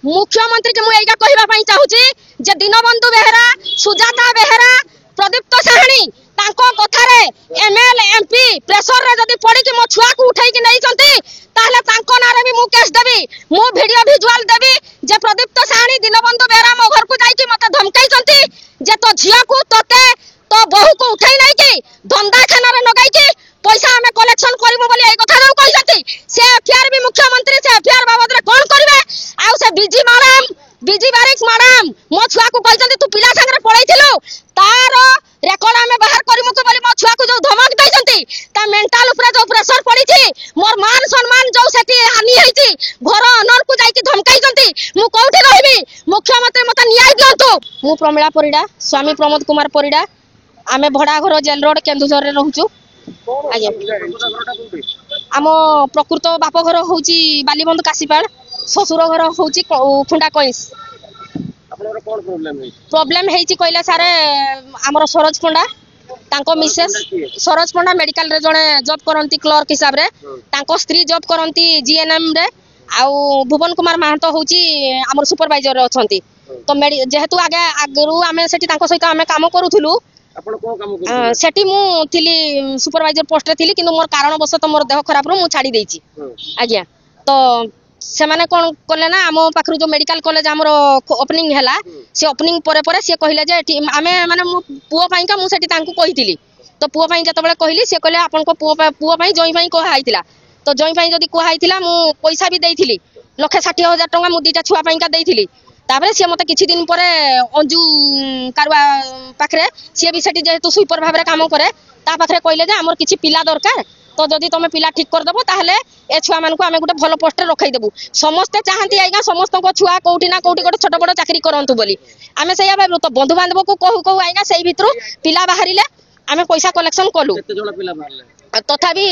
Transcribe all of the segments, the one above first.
मुख्यमंत्री के मुझे कहवाई चाहूँगी जे दीनबंधु बेहरा सुजाता बेहरा प्रदीप्त साहानी तांको कथारे एमएल एमपी प्रेसर रे जदी पड़ी कि मो छुआ को उठाई कि नहीं चंती ताहले तांको नारे भी मु केस देबी मु वीडियो विजुअल देबी जे प्रदीप्त साहानी दीनबंधु बेहरा मो घर को जाई कि मते धमकाई चंती जे तो झिया को तोते तो बहु को उठाई नहीं कि धंधा खाना रे लगाई कि पैसा हमें कलेक्शन करबो बोली ए कथा कहै जंती से एफआईआर भी मुख्यमंत्री से एफआईआर बाबद रे कोन करबे आउ से बीजी बारिक मैडम मो छुआ को कहि जंती तू पिला संगे पळैथिलु तार रेकॉर्ड हमें बाहर करमु को बोली मो छुआ को जो धमक दै जंती ता मेंटल ऊपर जो प्रेशर पड़ी छी मोर मान सम्मान जो सेठी हानि है छी घर अनर को जाई कि धमकाई जंती मु कोठी रहबी मुख्यमंत्री मते न्याय दियंतु मु प्रमिला परिडा स्वामी प्रमोद कुमार परिडा आमे भड़ा घर जेल रोड केन्दुझर रे रहउचु आज्ञा आम प्रकृत बाप घर होची बालीबंध काशीपाड़ ससुर घर होची खुंडा कइस प्रॉब्लम हेची कहले सारे हमर सरोज पंडा तांको मिसेस सरोज पंडा मेडिकल रे जने जॉब करंती क्लर्क हिसाब रे तांको स्त्री जॉब करंती जीएनएम रे आउ भुवन कुमार महंतो होची हमर सुपरवाइजर रे अछंती तो जेहेतु आगे आगरु आमे सेठी तांको सहित आमे काम करूथुलु आपण को काम करथि सेठी मु थिली सुपरवाइजर पोस्ट रे थिली किंतु मोर कारण बस मोर देह खराब रो मु छाडी देछि आज्ञा तो से माने कोन करले ना हम पाखरु जो मेडिकल कॉलेज हमरो ओपनिंग हैला से ओपनिंग परे परे से कहिला जे आमे माने मु पुओ पई का मु सेठी तांको कहितिली तो पुओ पई जतबेले कहिली से कहले आपन को पुओ पई जई पई को हाइतिला तो जई पई जदी को हाइतिला मु पैसा भी देइथिली 1,60,000 टका मु दीटा छुआ पई का देइथिली तापरे से मते किछि दिन परे अंजू कारवा पाखरे से भी सेठी जेहेतु सुपर भाबरे काम करे ता पाखरे कहले जे हमर किछि पिला दरकार तो जदि तुम पिला ठीक कर दबो ताहले ए छुआ मान को आमे गुटे भलो पोस्ट रे रखाई देबू समस्त चाहंती आइगा समस्त को छुआ कोठी ना कोठी गोटे छोट बड़ चाकरी करंतु बोली आमे सैया भाबलु तो बंधु बांधव को कहू आइगा सेई भितरु पिला बाहरिले आमे पैसा कलेक्शन कलु केते जण पिला बाहरले तथापि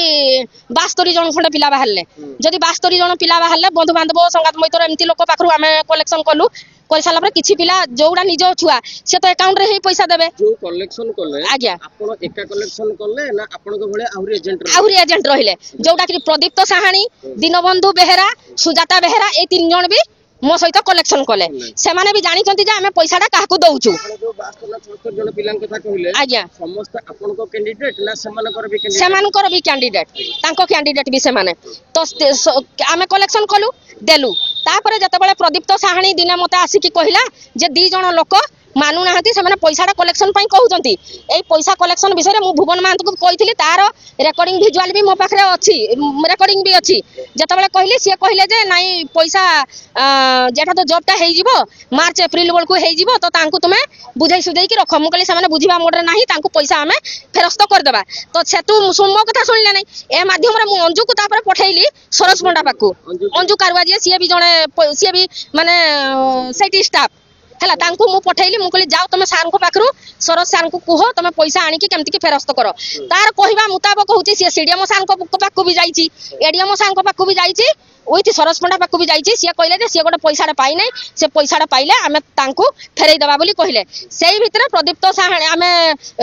72 जन खंडे पिला बाहरले जदि 72 जन पिला बाहरले बंधु बांधव संगात मैतर एमती लोक पाखरु आमे कलेक्शन कलु कर साला पर किछि पिला जोडा निजो छुआ से तो अकाउंट रे ही पैसा देबे जो कलेक्शन करले आज्ञा आपण एका कलेक्शन करले ना आपण को भले आउरी एजेंट रहिले जोडा कि प्रदीप्त साहानी दीनबंधु बेहरा सुजाता बेहरा ए तीन जन भी मो सहित कलेक्शन कले से माने भी जानि चंती जे हमें पैसाटा काहाकू दउछु जो 72 जन पिलान कथा कहिले आज्ञा समस्त आपण को कैंडिडेट ना समानकर भी कैंडिडेट समानकर भी कैंडिडेट तांको कैंडिडेट भी से माने तो हमें कलेक्शन कलु देलु तापरे जतबेले प्रदीप्त साहानी दिने मते आसी कि कहिला जे 2 जन लोक मानु नाहंती से माने पैसाटा कलेक्शन पई कहउचंती ए पैसा कलेक्शन विषय रे मु भुवन महंत को कहिथिली तार रेकॉर्डिंग विजुअल भी मो पाखरे अछि रेकॉर्डिंग भी अछि जतबेले कहिली से कहिले जे नाइ पैसा जेटा तो जॉब ता हेइ जिवो मार्च अप्रैल बल को हेइ जिवो तो तांको तुमे बुझाई सुझाई कि रख मु कहली से माने बुझिबा मोड रे नाही तांको पैसा हमें फेरस्त कर देबा तो सेतु सुमो कथा सुनले नै ए माध्यम रे मु अंजू को तापर पठैली सरोज पंडा पाकू अंजू कारवा जे सी भी जने सी भी माने सेटी स्टाफ हैला तांको मु पठैली मु कहली जाओ तुम सार को पाखरु सरोज सार को कहो तुम पैसा आनी कि केमति कि फेरस्त करो तार कहबा मुताबिक होची से सीडीएम सार को पाखु भी जाईची एडीएम सार को पाखु भी जाईची ओइति सरोज पंडा पाखु भी जाईची से कहले जे से गोटे पैसाटा पाई नै से पैसाटा पाइले आमे तांको फेरै देबा बोली कहले सेही भितरे प्रदीप्त साहानी आमे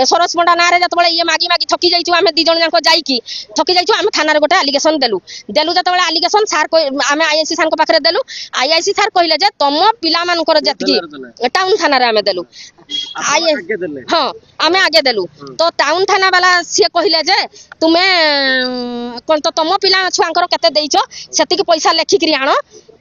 सरोज पंडा नारे जतबेले ये मागी मागी थकी जाईछु आमे 2 जण जाको जाई कि थकी जाईछु आमे थाना रे गोटे एलिगेशन देलु जतबेले एलिगेशन सार को आमे आईआईसी सार को पाखरे देलु आईआईसी सार कहले जे तम पिला मानकर जतकी टाउन थाना रे आमे देलु हां आमे आगे देलु तो टाउन थाना वाला से कहले जे तुमे कोन तो तम पिला छुआंकर केते देइछो सेति पैसा लेखिकरी आनो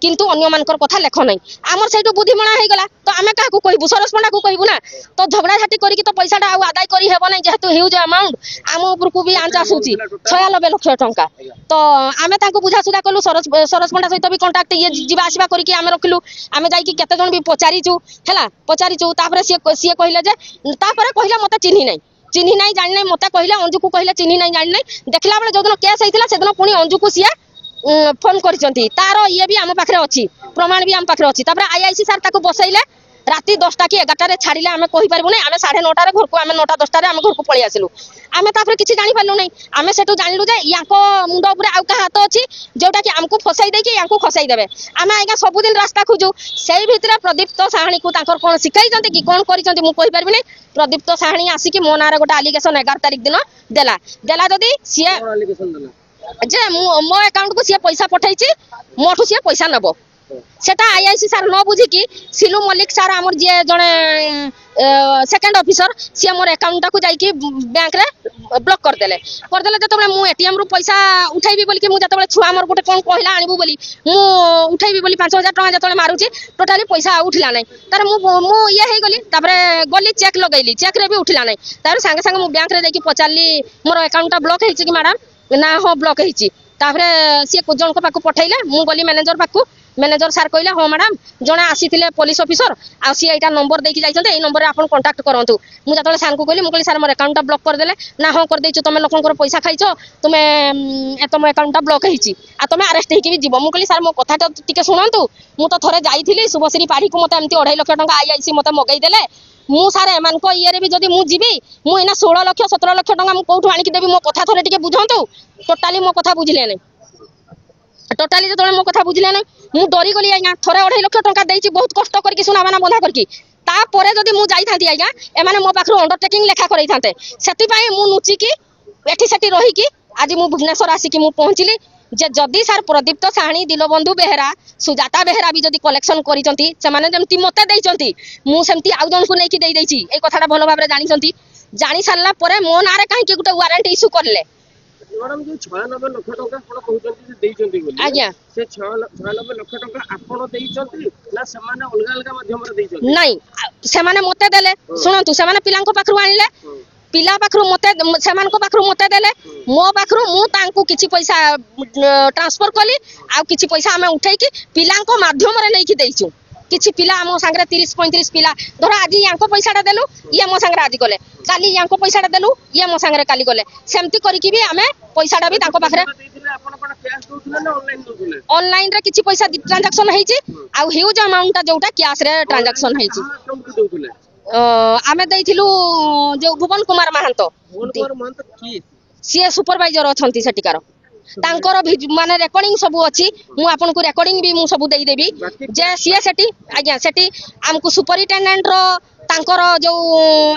किंतु अन्य मानकर कथा लेख नै हमर सहित बुद्धिमणा हे गला तो आमे काहा को कहबु सरोज पंडा को कहबु ना तो झगड़ा झाटी करी कि तो पैसाटा आ आदाय करी हेबो नै जेहेतु ह्यूज अमाउंट आम ऊपर को भी आंचा सुची 96 लाख टंका तो आमे ताको बुझा सुधा कलु सरोज पंडा सहित भी कांटेक्ट ये जिबा आसीबा करी कि आमे रखलु आमे जाई कि केते जण भी पचारिचु हैला पचारिचु तापर से कहले जे तापर कहले मते चिन्ही नै जानि नै मते कहले अंजू को कहले चिन्ही नै जानि नै देखला बेले जोदन केस हेतिला सेदन पुनी अंजू को सिया फोन करिसंती तारो ये भी हम पाखरे अछि प्रमाण भी हम पाखरे अछि तापर आईआईसी सर ताको बसैले राती 10टा कि 11टा रे छाडिले आमे कहि परबो नै आमे 9:30 रे घर को आमे 9टा 10टा रे आमे घर को पळि आसिलु आमे तापर किछि जानि पारलु नै आमे सेटु जानिलु जे याको मुंडो ऊपर आउ का हाथ अछि जोटा कि हमको फसाई दे कि याको खसाई देबे आमे आइगा सब दिन रास्ता खोजु सेही भितरे प्रदीप्त साहानी को ताकर कोन सिखाई जंती कि कोन करिसंती मु कहि परबि नै प्रदीप्त साहानी आसी कि मो नारे गोटा एलिगेशन 11 तारिख दिन देला जदी सिया जे मो अकाउंट को सिया पैसा पठाइछि मोठु सिया पैसा नबो सेटा आईआईसी सार न बुझिकी सिलू मल्लिक सार आमर जे जने सेकंड ऑफिसर सी मोर अकाउंट को जाईकी बैंक रे ब्लॉक कर देले जतबे मु एटीएम रु पैसा उठाइबी बोली कि मु जतबे छुआ मोर गोटे कोन कहला आनिबू बोली मु उठाइबी बोली 5000 टका जतबे मारुची टोटली पैसा उठिला नै तार मु ये हे गली तापर गली चेक लगैली चेक रे भी उठिला नै तार संगे संगे मु बैंक रे जाईकी पचारली मोर अकाउंट ब्लॉक हेछि कि मैडम ना हो ब्लॉक हेछि तापर सी जन को पाकु पठैले मु गली मैनेजर पाकु मैनेजर सार कहले हाँ मैडम जड़े आसी पुलिस ऑफिसर आ सी एटा नंबर देकी जाइछन्ते ए नंबर रे आपन कांटेक्ट करंतु मु जतले सार को कहली मु कहली सार मोर अकाउंट ब्लॉक कर देले ना हाँ कर देछु तमे लोकनकर पैसा खाइछो तुमे तुम अकाउंट ब्लॉक हेछि आ तुमे अरेस्ट हेकी भी जीवो मु कहली सार मो कथाटा टिके सुनंतु मु तो थरे जाइथिली शुभश्री पाढ़ी को मते एमती 2.5 लाख टका आईआईसी मते मगै देले मु सार एमान को इये रे भी जदी मु जीबी मु एना 16 लाख 17 लाख टका मु कोठु आनी कि देबी मो कथा थरे टिके बुझंतु टोटली मो कथा बुझले नै टोटाली जो मो कथा बुझले ना मु डरी गली आज्ञा थरे 2.5 लाख टका देछि बहुत कष्ट करके सुनाबाना बंधा करके तापर जदि मु जाई थांती आज्ञा एमाने मो पाखरो अंडरटेकिंग लेखा करई थांते सेति पई मु नुची की एठी सेठी रही की आज मु भुवनेश्वर आसी की मु पहुंचली जे जदि सार प्रदीप्त साहनी दिलबंधु बेहरा सुजाता बेहरा भी जदि कलेक्शन करिसंती से माने जेमती मते देइसंती मु सेमती आउ जन को नै की देई देछि ए कथाटा भलो भाबरे जानिसंती जानि सारला परे मो नारे काहे की गुटे वारंट इशू करले मैडम जो 96 लाख टका आपण कहउचंती देइचंती बोली आज्ञा से 96 लाख टका आपण देइचंती ना समान अलग अलग माध्यम रे देइचंती नहीं से माने मते देले सुनंतु से माने पिलांको पाखरु आनिले पिला पाखरु मते सेमान को पाखरु मते देले मो पाखरु मु तांकू किछि पैसा ट्रांसफर कली आ किछि पैसा हमें उठै की पिलांको माध्यम रे लेकी देइछु किछि पिला मो संगरे 30-35 पिला धर आज यांको पैसाटा देलु ये मो संगरे आज गले काली यांको पैसाटा देलु ये मो संगरे काली गले सेमती करिकि भी हमें पैसाटा भी तांको पाखरे आपण कोन कैश दोथले ना ऑनलाइन दोथले ऑनलाइन रे किछि पैसा ट्रांजैक्शन हेछि आ ह्यूज अमाउंट जोटा कैश रे ट्रांजैक्शन हेछि दोथले आमे दैथिलु जो भुवन कुमार महंतो की सी सुपरवाइजर अछंती सेटिकार तांकर माने रेकॉर्डिंग सब अछि मु आपन को रेकॉर्डिंग भी मु सब देई देबी जे सीए सेटी आज्ञा सेटी हमकु सुपरिटेंडेंट रो तांकर जो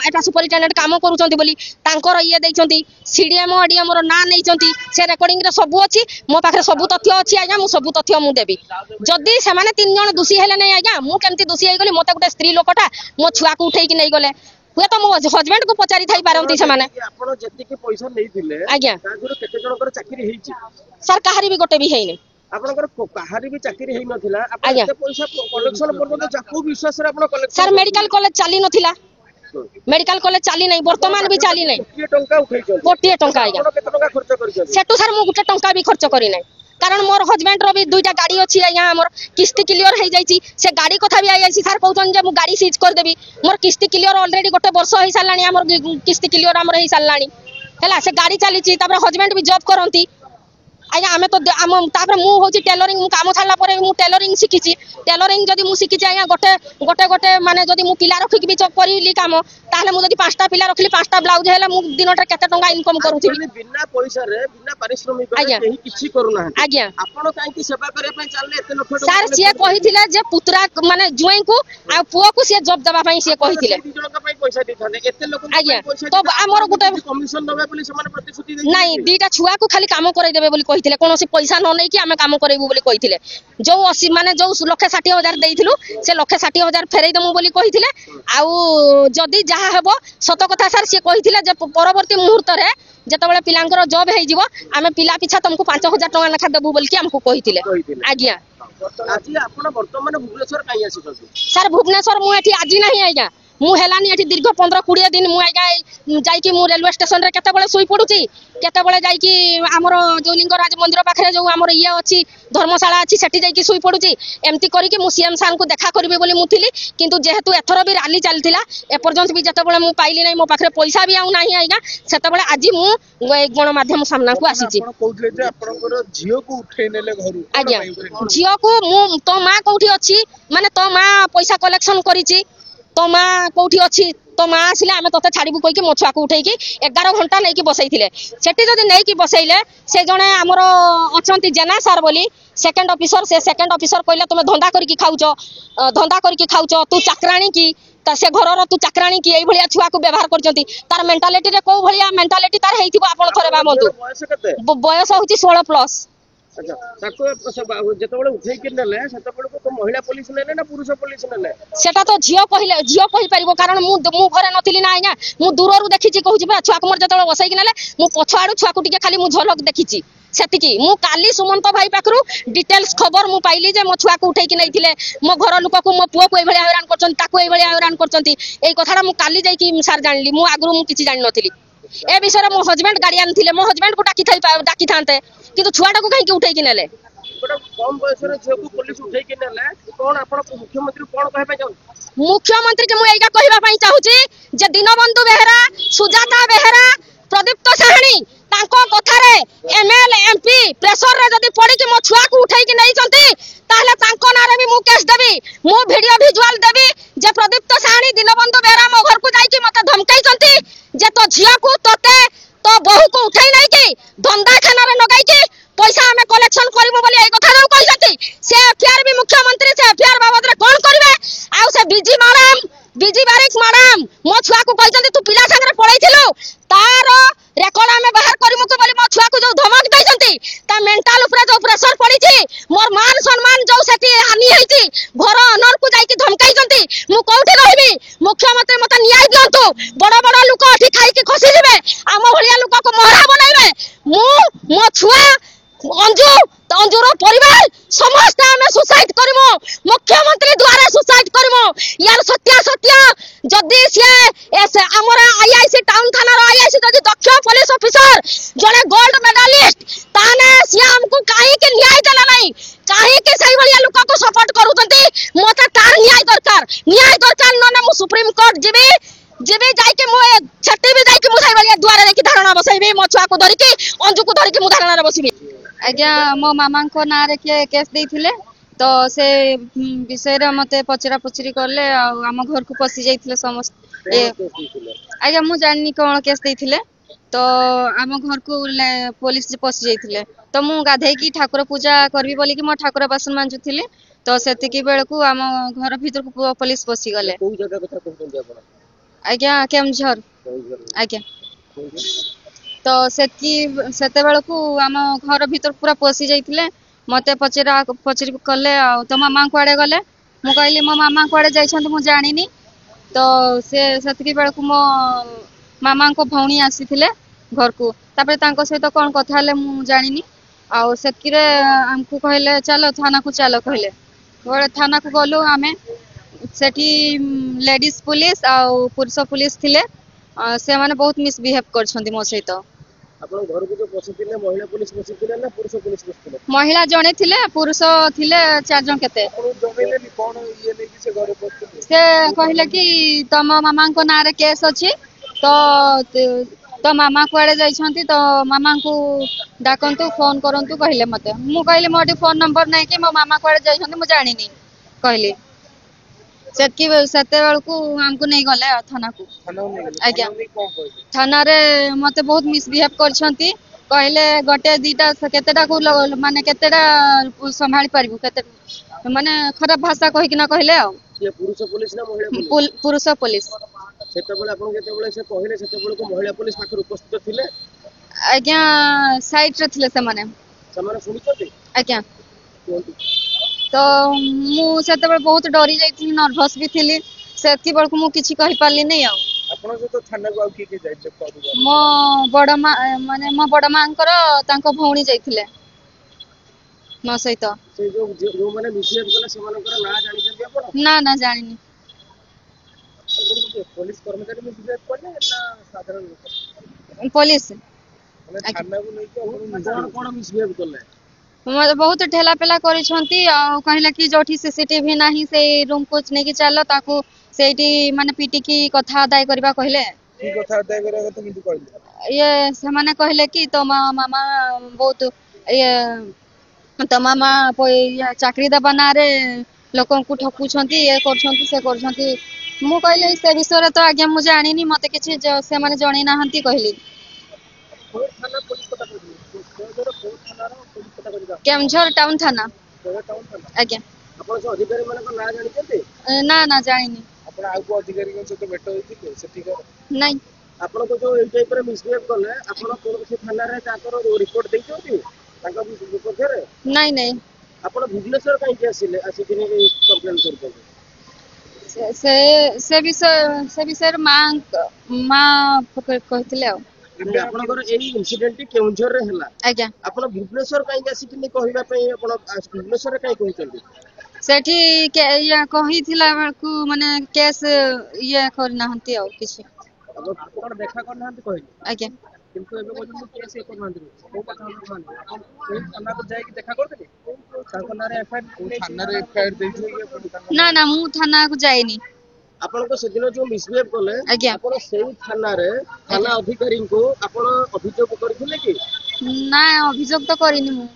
एटा सुपरिटेंडेंट काम करूचंती बोली तांकर ये दैचंती सीडीएम ओडीएम रो ना नैचंती से रेकॉर्डिंग रे सब अछि मो पाखरे सब तथ्य अछि आज्ञा मु सब तथ्य मु देबी जदी से माने 3 जण दोषी हेले नै आज्ञा मु केमती दोषी हे गली मते गुटे स्त्री लोकटा मो छुआ को उठै कि नै गले हुए तो मो हस्बैंड को पचारि थाई पारंती से माने आपण जति के पैसा नैथिले आज्ञा ताजरो केते जनकर चाकरी हेछि सर कहारी भी गोटे भी हेइने आपनकर कहारी भी चाकरी हेइ नथिला आपण के पैसा कलेक्शन करबो जाको विश्वास रे आपण कलेक्शन सर मेडिकल कॉलेज चाली नथिला मेडिकल कॉलेज चाली नै वर्तमान भी चाली नै कोटी टंका उठैछ कोटी टंका आज्ञा केते टंका खर्च करिछ सेटू सर मु गुटे टंका भी खर्च करी नै कारण मोर हस्बैंड रो भी दुईटा गाड़ी अछि आज्ञा हमर किस्ती क्लियर हे जाईची से गाड़ी कथा भी आईआईसी सर कहउछन जे मु गाड़ी सीज कर देबी मोर किस्ती क्लियर ऑलरेडी गोटे वर्ष हे सालानी हमर किस्ती क्लियर हमर हे सालानी हला से गाड़ी चलीची तापर हस्बैंड भी जॉब करंती आज्ञा आमे तो तापर मु होची टेलरिंग मु काम छाड़ला परे मु टेलरिंग शिखिची टेलरिंग जदी मु शिखिची आज्ञा गोटे गोटे माने जदी मु पिला रखि भी जॉब करिली काम ताले मु जदी 5टा पिला रखली 5टा ब्लाउज हेला मु दिनटा केते टंका इनकम करूची बिना पैसा रे बिना पारिश्रमिक रे केही किछि करूना आज्ञा आपण काहे की सेवा करे पय चालले एते लक्ष टका सर सिए कहिथिले जे पुत्रा माने जुई को आ पुओ को सिए जॉब देबा पय सिए कहिथिले जनका पय पैसा दिथाने एते लोक आज्ञा तो हमर गुटे कमिशन दबे बोली समान प्रतिश्रुति दे नहीं दीटा छुआ को खाली काम करे देबे बोली कहिथिले कोनोसी पैसा न नै कि हमें काम करेबू बोली कहिथिले जो 80 माने जो 1,60,000 देइथिलु से 1,60,000 फेरै दमु बोली कहिथिले आउ जदी जहा हेबो सत कथा सर से कहिथिले जे परवर्ती मुहूर्त रे जतबेले पिलांकर जॉब हे जीवो आमे पिला पिछा तुमको 5,000 टका लेखा देबू बोली कि हमको कहिथिले आज्ञा आज आपण वर्तमान भुवनेश्वर काई आसी सर भुवनेश्वर मु एठी आजी नाही आज्ञा मु हेलानी एठी दीर्घ 15-20 दिन मु आज्ञा जाईकी मु रेलवे स्टेशन रे केते बेले सोई पडुची केते बेले जाईकी हमर जो लिंगराज मंदिर पाखरे जो हमर इया अछि धर्मशाला अछि सेठी जाईकी सोई पडुची एमती करिके मु सीएम सार को देखा करबे बोली मु थिली किंतु जेहेतु एथरो भी रैली चलतिला ए पर्यंत भी जते बेले मु पाइली नै मो पाखरे पैसा भी आउ नाही आज्ञा सेते बेले आजी मु गण माध्यम सामना को आसीची आपण कहउले जे आपनकर झियो को उठै नेले घरु आज्ञा झियो को मु तो मां कोठी अछि माने तो मां पैसा कलेक्शन करिची तो मां कोठी अछि तो मां आसिले आमे तते छाड़ीबू कहि के मो छुआ को उठै की 11 घंटा नै की बसैथिले सेठी जदी नै की बसैले से जने हमरो अछंती जेना सर बोली सेकंड ऑफिसर से सेकंड ऑफिसर कहले तुमे धंदा करके खाउचो तू चाकराणी की ता से घरर तू चाकराणी की एई भलिया छुआ को व्यवहार करचंती तार मेंटालिटी रे को भलिया मेंटालिटी तार हेइथिबो आपण थरे बा मंतु बयस होची 16 प्लस अच्छा ताको जेतेबेले उठेकी नेले सेतेबेले को महिला पुलिस नेले ना पुरुष पुलिस नेले सेटा तो झियो कहिले झियो कहि परिबो कारण मु घरे नथिली ना आज्ञा मु दूररु देखिछि कहूछि बा छुआ कुमर जेतेबेले बसैकी नेले मु पछ आडू छुआ को टिके खाली मु झलक देखिछि सेतिकी मु काली सुमंत भाई पाखरु डिटेल्स खबर मु पाइली जे मो छुआ को उठेकी नैथिले मो घर लोक को मो पुओ को एभଳି हैरान करछन ताको एभଳି हैरान करछन एई कथाडा मु काली जाई कि सार जानली मु आगरु मु किछि जानि नथिली ए विषय मो हस्बैंड गार्डियन थिले मो हस्बैंड को डाकी थांते किंतु छुआटा को काहे कि उठेकी नेले कम बयस रे झियो को पुलिस उठेकी नेले कोन आपण मुख्यमंत्री कोन कहबे जाउ मुख्यमंत्री के मु एइका कहबा पई चाहूची जे दीनबंधु बेहरा सुजाता बेहरा प्रदीप्त साहनी तांको कथारे एमएल एमपी प्रेशर रे जदी पड़ी कि मो छुआ को उठाई कि नहीं चंती ताहले तांको नारे भी मु केस देबी मु वीडियो विजुअल देबी जे प्रदीप्त साहनी दीनबंधु बेहरा मो घर को जाई कि मते धमकाई चंती जे तो झिया को तोते तो बहु को उठाई नहीं कि धंदा खाना रे लगाई कि पैसा हमें कलेक्शन करिमु बोली एई कथा रे कहि जंती से एफआईआर भी मुख्यमंत्री से एफआईआर बाबद रे कोन करिवे आ से बीजी बारिक मैडम मो छुआ को कहि जंती तू पिला संगे पळैथिलु तार रेकर्ड हमें बाहर करिमु को बोली मो छुआ को जो धमक दै जंती ता मेंटल ऊपर जो प्रेशर पड़ी छी मोर मान सम्मान जो सेठी हानि हेची घर अनर को जाई कि धमकाई जंती मु कोठी रहबी मुख्यमंत्री मते न्याय दियंतु बड़ बड़ लोक अठी खाई कि खसी जिवे आम भलिया लोक को मोहरा बनाइबे मु मो छुआ अंजुर परिवार समस्त आम सुसाइड करमु मुख्यमंत्री द्वारा सुसाइड करमु यार सत्या जदि सी आमर आईआईसी टाउन थाना आईआईसी जदि दक्ष पुलिस ऑफिसर जड़े गोल्ड मेडालिस्ट ताने सी हमको काहे के न्याय देला नहीं काहे के सही भलिया लोक को सपोर्ट करूतंती मते तार न्याय दरकार न मु सुप्रीम कोर्ट जेबे जाई के मो छट्टी भी जाई के मु सही भलिया द्वारा रे की धारणा बसैबे मो छुआ को धरि के अंजू को धरि के मु धारणा रे बसिबे आज्ञा मो मामा को ना रे के केस देथिले तो से विषय रे मते पचरा पचरी करले आम घर को पसी जाइथिले समस्त आज्ञा मु जाननी कोन केस देथिले तो आम घर को पुलिस पसी जाइथिले तो मु गाधे की ठाकुर पूजा करबी बोली कि मो ठाकुर बासन मांजुथिले तो सेतिकी बेल को आम घर भीतर को पुलिस पसी गले कोन जगह कथा कहते आपण आज्ञा केमझर आज्ञा तो सेते बेल को आम घर भीतर पूरा पसी जाइथिले मते पचरी कले तो मामा कुआडे गले मु कहली मो मामा कुआडे जाइछन मु जानिनी तो से सेतिकी बेल को मो मामा को भौणी आसीथिले घर को तापर तांको सहित कोन कथा हले मु जानिनी आ सेतकी रे हमको कहले चलो थाना को चलो कहले गोळे थाना को गलु आमे सेठी लेडीज पुलिस आ पुरुष पुलिस थिले से माने बहुत मिसबिहेव करछंती मो सहित आपण घर को जो पसिथिले महिला पुलिस पसिथिले ना पुरुष पुलिस पसिथिले महिला जणे थिले पुरुष थिले चार जण केते जमेले नि कोन ये नै कि से घर पसिथिले से कहले कि तम मामा को ना रे केस अछि तो मामा कुआडे जाइछंती तो मामा को डाकंतु फोन करंतु कहले मते मु कहले मोटी फोन नंबर नै कि मो मामा कुआडे जाइछंती मु जानिनी कहले सेतकी सेते बेल को हमको नहीं गले थाना को आज्ञा थाना रे मते बहुत मिसबिहेव करछंती कहले गोटे दीटा केतेटा को माने केतेटा संभाली परबु केते माने खराब भाषा कहि कि ना कहले ये पुरुष पुलिस ना महिला पुलिस पुरुष पुलिस सेते बेले आपण केते बेले से कहले सेते बेले को महिला पुलिस पाखर उपस्थित थिले आज्ञा साइट रे थिले से माने सुनिछथि आज्ञा तो मु सेते बेले बहुत डरी जाइथिली नर्वस भी थिली सेतकी बेल को मु किछि कहि पारली नै आ आपण से तो थाना को के जाइछ मो बड़ माने मो बड़ मांकर तांको भौणी जाइथिले मो सहित से जो माने मिसबिहेव कले से मानकर ना जानि जंती आपण ना जानिनी पुलिस कर्मचारी मिसबिहेव करले ना साधारण लोक पुलिस माने थाना को नै के कोन मिसबिहेव करले बहुत ठेला पेला करिसंती कहले कि जोठी सीसीटीवी नाही से रूम को नै कि चलो ताकू सेठी माने पीटी की कथा अदाय करबा कहले की कथा अदाय करबा तो किंतु कहले ये से माने कहले कि तो मामा बहुत ये तो मामा चाकरी दबा ना रे लोकन को ठकुछंती ये करछंती से करछंती मु कहले से विषय तो आज्ञा मु जानिनी मते किछि से माने जणी नाहंती कहली थाना पुलिस कथा कहली केमझर टाउन थाना आज्ञा आपण से अधिकारी माने को ना जानि जते ना जानिनी आपण आ को अधिकारी को से भेट होइथिले सेठी कर नहीं आपण को जो ए टाइप रे मिसबिहेव करले आपण कोन से थाना रे ताकर रिपोर्ट देइछोती ତାଙ୍କ ବିପକ୍ଷରେ ନାଇଁ ନାଇଁ ଆପଣ ଭୁବନେଶ୍ୱର କାହିଁକି ଆସିଲେ ଆସିକିନି କମ୍ପ୍ଲେନ୍ କରୁଛନ୍ତି? ସେ ବିଷୟରେ ମା କହିଥିଲେ ଆଉ। ଏବେ ଆପଣଙ୍କର ଏଇ ଇନସିଡେଣ୍ଟ କେଉଁଝରରେ ହେଲା, ଆଜ୍ଞା ଆପଣ ଭୁବନେଶ୍ୱର କାହିଁକି ଆସିକିନି କହିବା ପାଇଁ ଆପଣ ଭୁବନେଶ୍ୱରରେ କାହିଁ କହୁଛନ୍ତି? ସେଠି ଇଏ କହିଥିଲା ବେଳକୁ ମାନେ କେସ୍ ଇଏ କରିନାହାନ୍ତି ଆଉ କିଛି। ଆପଣ ଦେଖା କରିନାହାନ୍ତି କହିଲେ, ଆଜ୍ଞା କିନ୍ତୁ ଏବେ କହୁଛନ୍ତି କେସ୍ ଇଏ କରୁନାହାନ୍ତି। କୋଉ କଥା କୁହନ୍ତି ଆପଣ ସେଇ ଥାନାକୁ ଯାଇକି ଦେଖା କରିଦେଲେ ତାଙ୍କ ନାଁରେ ଏଫଆଇଆର ଦେଇଥିଲେ? ନା ନା ମୁଁ ଥାନାକୁ ଯାଇନି। ଆପଣଙ୍କ ସେଦିନ ଯୋଉ ମିସବିହେଭ କଲେ ଆଜ୍ଞା ଆପଣ ସେଇ ଥାନାରେ ଥାନା ଆଜ୍ଞା ଅଧିକାରୀଙ୍କୁ ଆପଣ ଅଭିଯୋଗ କରିଥିଲେ କି? ନା ଅଭିଯୋଗ ତ କରିନି ମୁଁ।